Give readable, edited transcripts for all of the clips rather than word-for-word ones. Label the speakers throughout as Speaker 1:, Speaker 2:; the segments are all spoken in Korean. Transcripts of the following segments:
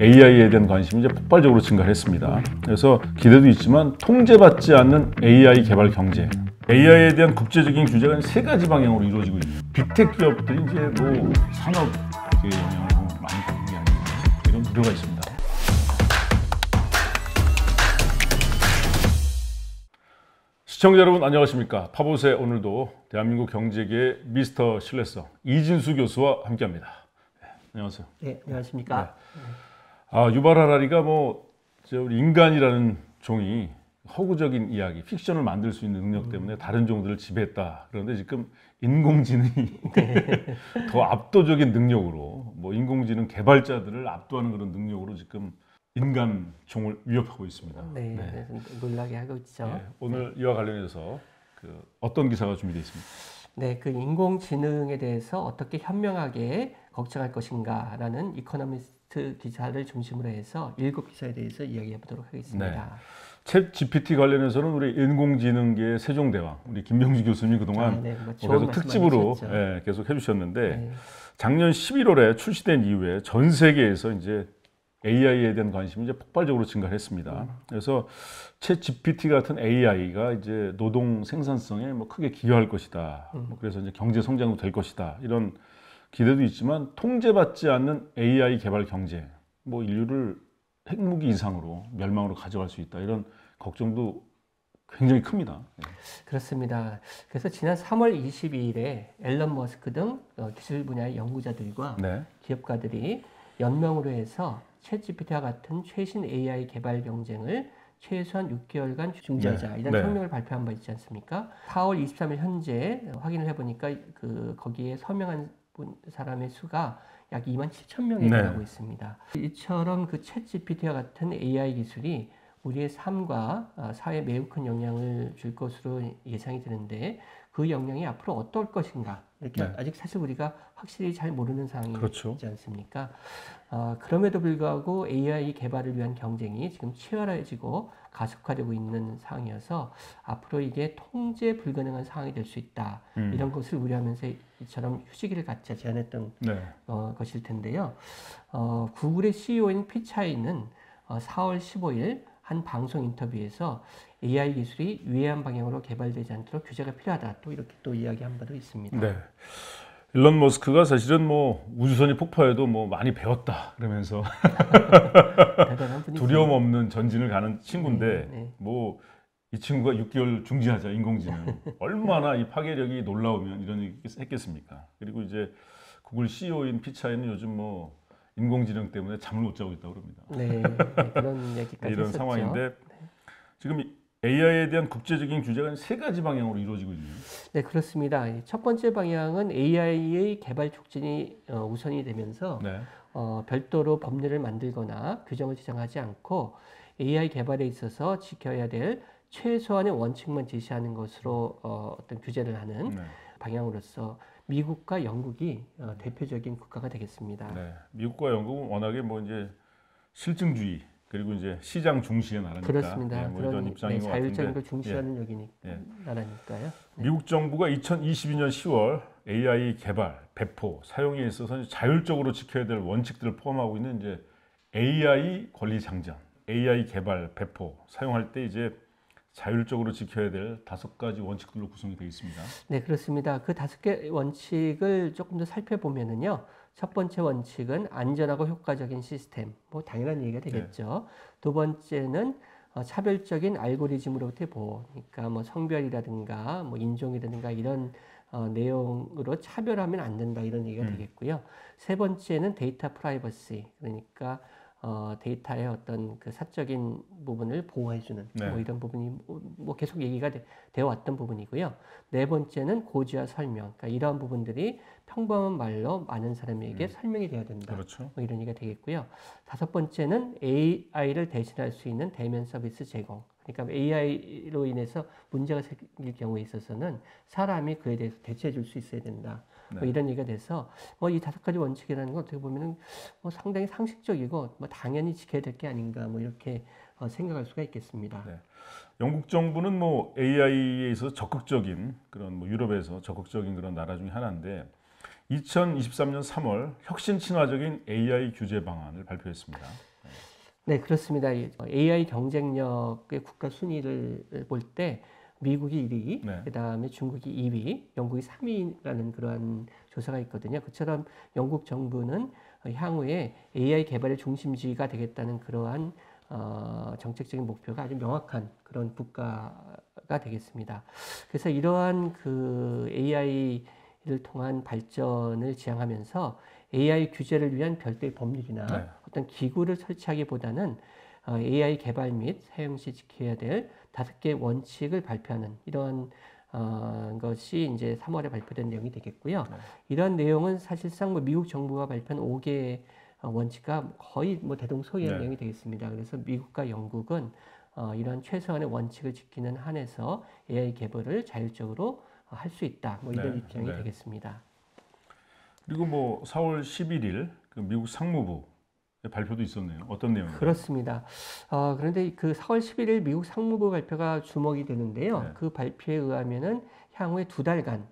Speaker 1: AI에 대한 관심이 이제 폭발적으로 증가했습니다. 그래서 기대도 있지만 통제받지 않는 AI 개발 경제. AI에 대한 국제적인 규제가 세 가지 방향으로 이루어지고 있는 빅테크 기업들이 이제 뭐 산업에 영향을 많이 받는 게 아닌가 이런 우려가 있습니다. 시청자 여러분 안녕하십니까? 파보세 오늘도 대한민국 경제계의 미스터 신뢰성 이진수 교수와 함께합니다. 네, 안녕하세요.
Speaker 2: 네, 안녕하십니까?
Speaker 1: 네. 유발 하라리가 우리 인간이라는 종이 허구적인 이야기, 픽션을 만들 수 있는 능력 때문에 다른 종들을 지배했다. 그런데 지금 인공지능이 더 압도적인 능력으로, 인공지능 개발자들을 압도하는 그런 능력으로 지금 인간 종을 위협하고 있습니다.
Speaker 2: 네. 놀라게 하고 있죠.
Speaker 1: 네, 오늘 이와 관련해서 어떤 기사가 준비되어 있습니까?
Speaker 2: 네, 그 인공지능에 대해서 어떻게 현명하게 걱정할 것인가라는 이코노미스트 기사를 중심으로 해서 7기사에 대해서 이야기해 보도록 하겠습니다.
Speaker 1: 네. 챗 GPT 관련해서는 우리 인공지능계의 세종대왕 우리 김명주 교수님이 그동안 계속 특집으로 계속 해주셨는데 작년 11월에 출시된 이후에 전 세계에서 이제 AI에 대한 관심이 이제 폭발적으로 증가했습니다. 그래서 챗 GPT 같은 AI가 이제 노동 생산성에 크게 기여할 것이다. 그래서 이제 경제 성장도 될 것이다. 이런 기대도 있지만 통제받지 않는 AI 개발 경제, 인류를 핵무기 이상으로 멸망으로 가져갈 수 있다. 이런 걱정도 굉장히 큽니다.
Speaker 2: 그렇습니다. 그래서 지난 3월 22일에 앨런 머스크 등 기술 분야의 연구자들과 기업가들이 연명으로 해서 챗 GPT와 같은 최신 AI 개발 경쟁을 최소한 6개월간 중지하자 이런 성명을 발표한 바 있지 않습니까? 4월 23일 현재 확인을 해보니까 거기에 서명한 사람의 수가 약 27,000명에 달하고 있습니다. 이처럼 챗 GPT와 같은 AI 기술이 우리의 삶과 사회에 매우 큰 영향을 줄 것으로 예상이 되는데 그 영향이 앞으로 어떨 것인가 이렇게 아직 사실 우리가 확실히 잘 모르는 상황이지 않습니까? 그럼에도 불구하고 AI 개발을 위한 경쟁이 지금 치열해지고 가속화되고 있는 상황이어서 앞으로 이게 통제 불가능한 상황이 될 수 있다. 이런 것을 우려하면서 이처럼 휴지기를 갖자 제안했던 것일 텐데요. 구글의 CEO인 피차이는 4월 15일 한 방송 인터뷰에서 AI 기술이 유해한 방향으로 개발되지 않도록 규제가 필요하다. 또 이렇게 이야기한 바도 있습니다.
Speaker 1: 네. 일론 머스크가 사실은 우주선이 폭파해도 많이 배웠다 그러면서 두려움 없는 전진을 가는 친구인데 이 친구가 6개월 중지하자 인공지능 얼마나 이 파괴력이 놀라우면 이런 얘기 했겠습니까? 그리고 이제 구글 CEO인 피차이는 요즘 인공지능 때문에 잠을 못 자고 있다고 그럽니다.
Speaker 2: 네, 그런 얘기까지
Speaker 1: 이런
Speaker 2: 했었죠.
Speaker 1: 상황인데 지금 AI에 대한 국제적인 규제가 세 가지 방향으로 이루어지고 있네요.
Speaker 2: 네, 그렇습니다. 첫 번째 방향은 AI의 개발 촉진이 우선이 되면서 별도로 법률을 만들거나 규정을 지정하지 않고 AI 개발에 있어서 지켜야 될 최소한의 원칙만 제시하는 것으로 어떤 규제를 하는 방향으로서 미국과 영국이 대표적인 국가가 되겠습니다.
Speaker 1: 네, 미국과 영국은 워낙에 이제 실증주의 그리고 이제 시장 중시의 나라니까
Speaker 2: 그렇습니다.
Speaker 1: 이런 입장인 것 같은데
Speaker 2: 자율적인 걸 중시하는 나라니까요.
Speaker 1: 미국 정부가 2022년 10월 AI 개발, 배포, 사용에 있어서 자율적으로 지켜야 될 원칙들을 포함하고 있는 이제 AI 권리 장전, AI 개발, 배포, 사용할 때 이제 자율적으로 지켜야 될 5가지 원칙들로 구성이 되어 있습니다.
Speaker 2: 네, 그렇습니다. 그 5개 원칙을 조금 더 살펴보면은요. 첫 번째 원칙은 안전하고 효과적인 시스템. 당연한 얘기가 되겠죠. 두 번째는 차별적인 알고리즘으로부터의 보호. 그러니까 성별이라든가 인종이라든가 이런 내용으로 차별하면 안 된다 이런 얘기가 되겠고요. 세 번째는 데이터 프라이버시. 그러니까 데이터의 어떤 그 사적인 부분을 보호해주는 이런 부분이 계속 얘기가 되어 왔던 부분이고요. 네 번째는 고지와 설명. 그러니까 이러한 부분들이 평범한 말로 많은 사람에게 설명이 되어야 된다. 이런 얘기가 되겠고요. 다섯 번째는 AI를 대신할 수 있는 대면 서비스 제공. 그러니까 AI로 인해서 문제가 생길 경우에 있어서는 사람이 그에 대해서 대처해 줄 수 있어야 된다. 이런 얘기가 돼서 이 5가지 원칙이라는 건 어떻게 보면은 상당히 상식적이고 당연히 지켜야 될 게 아닌가 이렇게 생각할 수가 있겠습니다.
Speaker 1: 영국 정부는 AI에 있어서 적극적인 그런 유럽에서 적극적인 그런 나라 중에 하나인데 2023년 3월 혁신 친화적인 AI 규제 방안을 발표했습니다.
Speaker 2: 네, 그렇습니다. AI 경쟁력의 국가 순위를 볼 때 미국이 1위, 네. 그다음에 중국이 2위, 영국이 3위라는 그러한 조사가 있거든요. 그처럼 영국 정부는 향후에 AI 개발의 중심지가 되겠다는 그러한 정책적인 목표가 아주 명확한 그런 국가가 되겠습니다. 그래서 이러한 그 AI를 통한 발전을 지향하면서 AI 규제를 위한 별도의 법률이나 네. 어떤 기구를 설치하기보다는 AI 개발 및 사용 시 지켜야 될 5개의 원칙을 발표하는 이런 것이 이제 3월에 발표된 내용이 되겠고요. 네. 이런 내용은 사실상 뭐 미국 정부가 발표한 5개의 원칙과 거의 뭐 대동소이한 네. 내용이 되겠습니다. 그래서 미국과 영국은 이러한 최소한의 원칙을 지키는 한에서 AI 개발을 자율적으로 할 수 있다. 뭐 이런 네. 입장이 네. 되겠습니다.
Speaker 1: 그리고 뭐 4월 11일 그 미국 상무부 발표도 있었네요. 어떤 내용인가요?
Speaker 2: 그렇습니다. 그런데 그 4월 11일 미국 상무부 발표가 주목이 되는데요. 네. 그 발표에 의하면은 향후에 2달간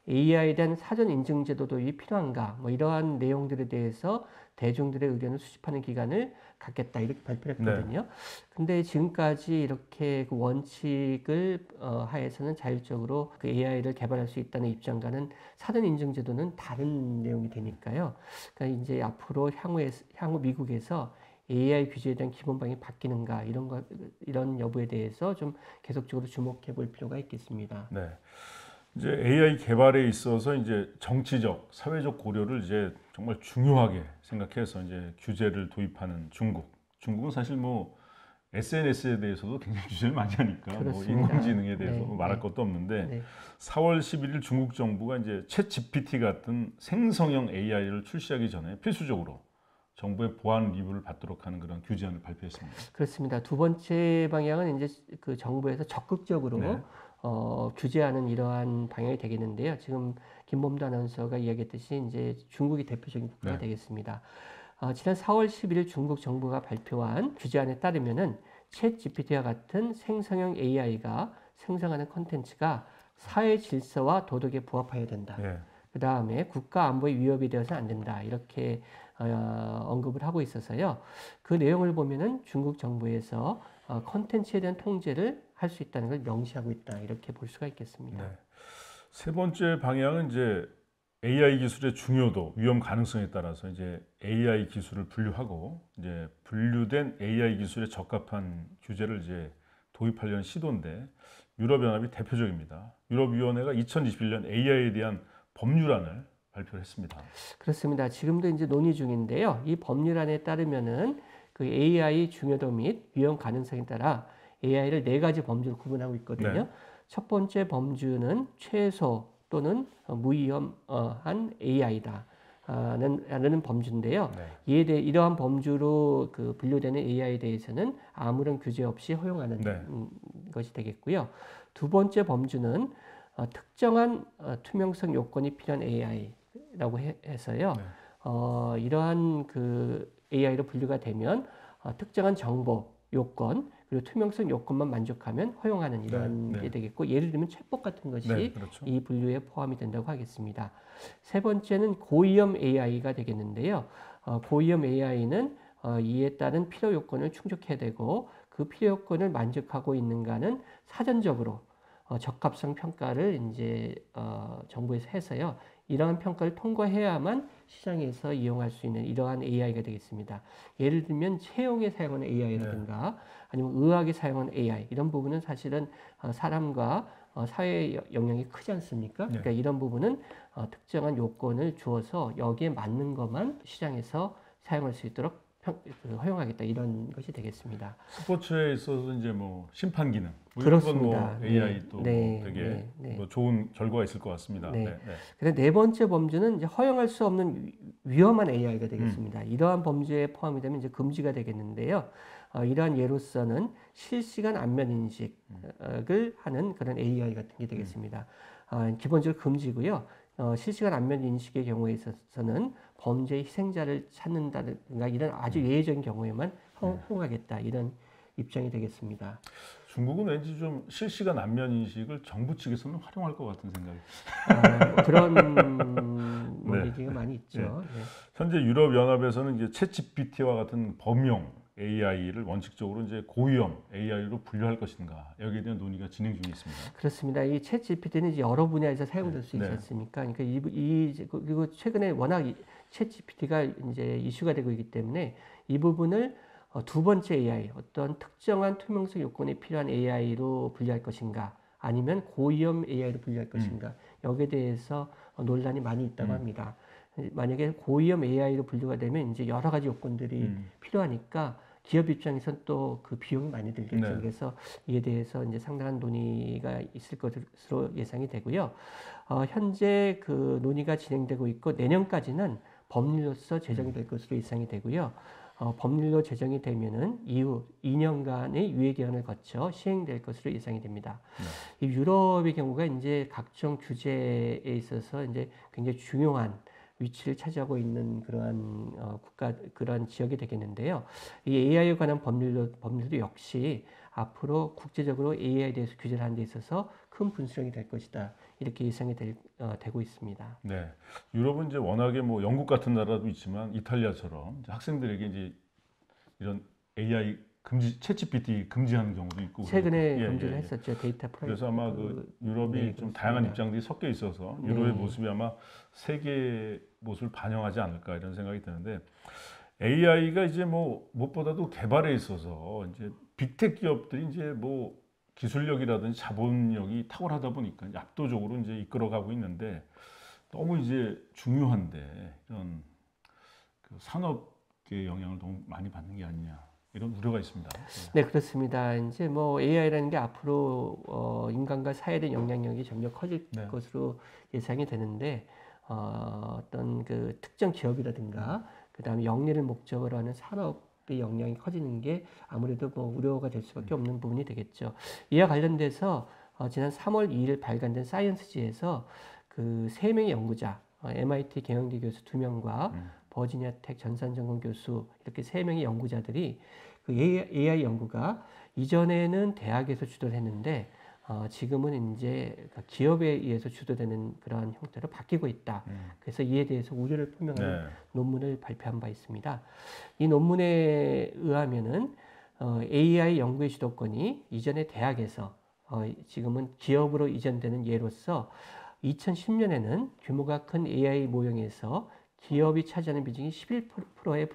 Speaker 2: AI에 대한 사전 인증 제도 도입이 필요한가, 뭐 이러한 내용들에 대해서 대중들의 의견을 수집하는 기간을 갖겠다 이렇게 발표를 했거든요. 네. 근데 지금까지 이렇게 그 원칙을 하에서는 자율적으로 그 AI를 개발할 수 있다는 입장과는 사전 인증 제도는 다른 내용이 되니까요. 그러니까 이제 앞으로 향후 미국에서 AI 규제에 대한 기본 방향이 바뀌는가 이런 여부에 대해서 좀 계속적으로 주목해 볼 필요가 있겠습니다.
Speaker 1: 네. 이제 AI 개발에 있어서 이제 정치적, 사회적 고려를 이제 정말 중요하게 생각해서 이제 규제를 도입하는 중국. 중국은 사실 뭐 SNS에 대해서도 굉장히 규제를 많이 하니까 뭐 인공지능에 대해서 네, 말할 네. 것도 없는데 네. 4월 11일 중국 정부가 이제 챗 GPT 같은 생성형 AI를 출시하기 전에 필수적으로 정부의 보안 리뷰를 받도록 하는 그런 규제안을 발표했습니다.
Speaker 2: 그렇습니다. 두 번째 방향은 이제 그 정부에서 적극적으로 네. 규제하는 이러한 방향이 되겠는데요. 지금 김범도 아나운서가 이야기했듯이 이제 중국이 대표적인 국가가 네. 되겠습니다. 지난 4월 11일 중국 정부가 발표한 규제안에 따르면은 챗 GPT와 같은 생성형 AI가 생성하는 콘텐츠가 사회 질서와 도덕에 부합해야 된다. 네. 그 다음에 국가 안보에 위협이 되어서는 안 된다. 이렇게 언급을 하고 있어서요. 그 내용을 보면은 중국 정부에서 콘텐츠에 대한 통제를 할 수 있다는 걸 명시하고 있다. 이렇게 볼 수가 있겠습니다. 네.
Speaker 1: 세 번째 방향은 이제 AI 기술의 중요도, 위험 가능성에 따라서 이제 AI 기술을 분류하고 이제 분류된 AI 기술에 적합한 규제를 이제 도입하려는 시도인데 유럽연합이 대표적입니다. 유럽위원회가 2021년 AI에 대한 법률안을 발표를 했습니다.
Speaker 2: 그렇습니다. 지금도 이제 논의 중인데요. 이 법률안에 따르면은 그 AI 중요도 및 위험 가능성에 따라 AI를 4가지 범주로 구분하고 있거든요. 네. 첫 번째 범주는 최소 또는 무위험한 AI다. 라는 범주인데요. 네. 이러한 범주로 그 분류되는 AI에 대해서는 아무런 규제 없이 허용하는 네. 것이 되겠고요. 두 번째 범주는 특정한 투명성 요건이 필요한 AI라고 해서요. 네. 이러한 그 AI로 분류가 되면 특정한 정보 요건 그리고 투명성 요건만 만족하면 허용하는 이런 네, 게 되겠고 예를 들면 챗봇 같은 것이 네, 그렇죠. 이 분류에 포함이 된다고 하겠습니다. 세 번째는 고위험 AI가 되겠는데요. 고위험 AI는 이에 따른 필요 요건을 충족해야 되고 그 필요 요건을 만족하고 있는가는 사전적으로 적합성 평가를 이제 정부에서 해서요. 이러한 평가를 통과해야만 시장에서 이용할 수 있는 이러한 AI가 되겠습니다. 예를 들면 채용에 사용하는 AI라든가 네. 아니면 의학에 사용하는 AI 이런 부분은 사실은 사람과 사회의 영향이 크지 않습니까? 네. 그러니까 이런 부분은 특정한 요건을 주어서 여기에 맞는 것만 시장에서 사용할 수 있도록 허용하겠다 이런 것이 되겠습니다.
Speaker 1: 스포츠에 있어서 이제 뭐 심판 기능 이런 건 뭐 AI
Speaker 2: 네.
Speaker 1: 또
Speaker 2: 네.
Speaker 1: 되게 뭐 좋은 결과가 있을 것 같습니다.
Speaker 2: 네. 네. 네. 그런데 네 번째 범주는 이제 허용할 수 없는 위험한 AI가 되겠습니다. 이러한 범주에 포함이 되면 이제 금지가 되겠는데요. 이러한 예로서는 실시간 안면 인식을 하는 그런 AI 같은 게 되겠습니다. 기본적으로 금지고요. 실시간 안면 인식의 경우에 있어서는 범죄의 희생자를 찾는다든가 이런 아주 예외적인 경우에만 허용하겠다 이런 입장이 되겠습니다.
Speaker 1: 중국은 왠지 좀 실시간 안면 인식을 정부 측에서는 활용할 것 같은 생각이.
Speaker 2: 그런 그런 얘기가 많이 있죠.
Speaker 1: 네. 현재 유럽 연합에서는 이제 챗GPT와 같은 범용 AI를 원칙적으로 이제 고위험 AI로 분류할 것인가 여기에 대한 논의가 진행 중에 있습니다.
Speaker 2: 그렇습니다. 이 챗GPT는 이제 여러 분야에서 사용될 수 있지 않습니까? 그러니까 그리고 최근에 워낙 챗GPT가 이제 이슈가 되고 있기 때문에 이 부분을 두 번째 AI, 어떤 특정한 투명성 요건이 필요한 AI로 분류할 것인가, 아니면 고위험 AI로 분류할 것인가, 여기에 대해서 논란이 많이 있다고 합니다. 만약에 고위험 AI로 분류가 되면 이제 여러 가지 요건들이 필요하니까 기업 입장에서는 또 그 비용이 많이 들겠죠. 그래서 이에 대해서 이제 상당한 논의가 있을 것으로 예상이 되고요. 현재 그 논의가 진행되고 있고 내년까지는 법률로서 제정이 될 것으로 예상이 되고요. 법률로 제정이 되면은 이후 2년간의 유예 기간을 거쳐 시행될 것으로 예상이 됩니다. 이 유럽의 경우가 이제 각종 규제에 있어서 이제 굉장히 중요한 위치를 차지하고 있는 그러한 그러한 지역이 되겠는데요. 이 AI에 관한 법률도 역시 앞으로 국제적으로 AI에 대해서 규제를 하는 데 있어서 큰 분수령이 될 것이다. 이렇게 예상이 되고 있습니다.
Speaker 1: 네, 유럽은 이제 워낙에 뭐 영국 같은 나라도 있지만 이탈리아처럼 이제 학생들에게 이제 이런 AI 챗GPT 금지하는 경우도 있고
Speaker 2: 최근에 금지를 했었죠. 데이터 프라이버시.
Speaker 1: 그래서 아마 그 유럽이 좀 다양한 입장들이 섞여 있어서 유럽의 모습이 아마 세계의 모습을 반영하지 않을까 이런 생각이 드는데 AI가 이제 뭐 무엇보다도 개발에 있어서 이제 빅테크 기업들이 이제 뭐 기술력이라든지 자본력이 탁월하다 보니까 압도적으로 이제 이끌어가고 있는데 너무 이제 중요한데 이런 그 산업계의 영향을 너무 많이 받는 게 아니냐 이런 우려가 있습니다.
Speaker 2: 네, 그렇습니다. 이제 뭐 AI라는 게 앞으로 인간과 사회의 영향력이 점점 커질 것으로 예상이 되는데 어떤 그 특정 기업이라든가 그다음에 영리를 목적으로 하는 산업의 영향이 커지는 게 아무래도 뭐 우려가 될 수밖에 없는 부분이 되겠죠. 이와 관련돼서 지난 3월 2일 발간된 사이언스지에서 그 3명의 연구자, MIT 경영대 교수 2명과 버지니아 텍 전산전공 교수 이렇게 3명의 연구자들이 그 AI 연구가 이전에는 대학에서 주도를 했는데 지금은 이제 기업에 의해서 주도되는 그런 형태로 바뀌고 있다. 그래서 이에 대해서 우려를 표명하는 논문을 발표한 바 있습니다. 이 논문에 의하면은 AI 연구의 주도권이 이전에 대학에서 지금은 기업으로 이전되는 예로서 2010년에는 규모가 큰 AI 모형에서 기업이 차지하는 비중이 11%에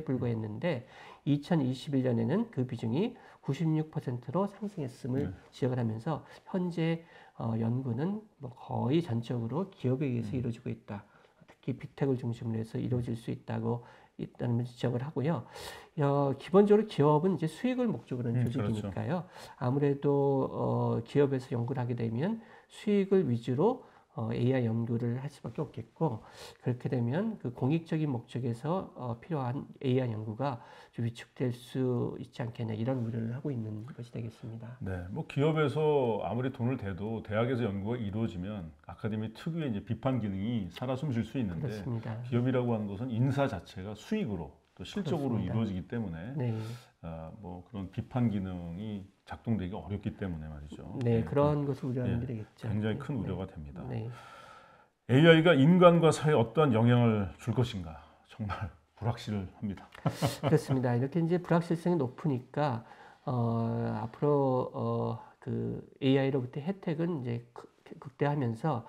Speaker 2: 불과했는데 2021년에는 그 비중이 96%로 상승했음을 지적을 하면서 현재 연구는 뭐 거의 전적으로 기업에 의해서 이루어지고 있다. 특히 빅테크를 중심으로 해서 이루어질 수 있다는 지적을 하고요. 기본적으로 기업은 이제 수익을 목적으로 하는 조직이니까요. 그렇죠. 아무래도 기업에서 연구를 하게 되면 수익을 위주로 AI 연구를 할 수밖에 없겠고 그렇게 되면 그 공익적인 목적에서 필요한 AI 연구가 좀 위축될 수 있지 않겠냐 이런 우려를 하고 있는 것이 되겠습니다.
Speaker 1: 네, 뭐 기업에서 아무리 돈을 대도 대학에서 연구가 이루어지면 아카데미 특유의 이제 비판 기능이 살아 숨쉴 수 있는데
Speaker 2: 그렇습니다.
Speaker 1: 기업이라고 하는 것은 인사 자체가 수익으로 또 실적으로 그렇습니다. 이루어지기 때문에 뭐 그런 비판 기능이 작동되기 어렵기 때문에 말이죠.
Speaker 2: 네, 그런 것을 우려하는 게 되겠죠.
Speaker 1: 굉장히 큰 우려가 됩니다. AI가 인간과 사회에 어떠한 영향을 줄 것인가 정말 불확실합니다.
Speaker 2: 그렇습니다. 이렇게 이제 불확실성이 높으니까 앞으로 그 AI로부터 혜택은 이제 극대화하면서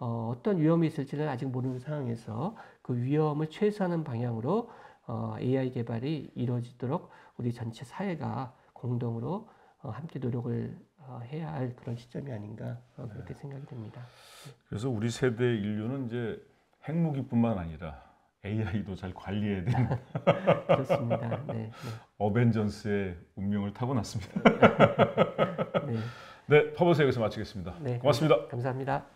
Speaker 2: 어떤 위험이 있을지는 아직 모르는 상황에서 그 위험을 최소화하는 방향으로 AI 개발이 이루어지도록 우리 전체 사회가 공동으로 함께 노력을 해야 할 그런 시점이 아닌가 그렇게 생각이 됩니다.
Speaker 1: 그래서 우리 세대 인류는 이제 핵무기뿐만 아니라 AI도 잘 관리해야 되는
Speaker 2: 그렇습니다.
Speaker 1: 어벤져스의 운명을 타고났습니다. 네, 퍼버스 여기서 마치겠습니다. 고맙습니다.
Speaker 2: 감사합니다.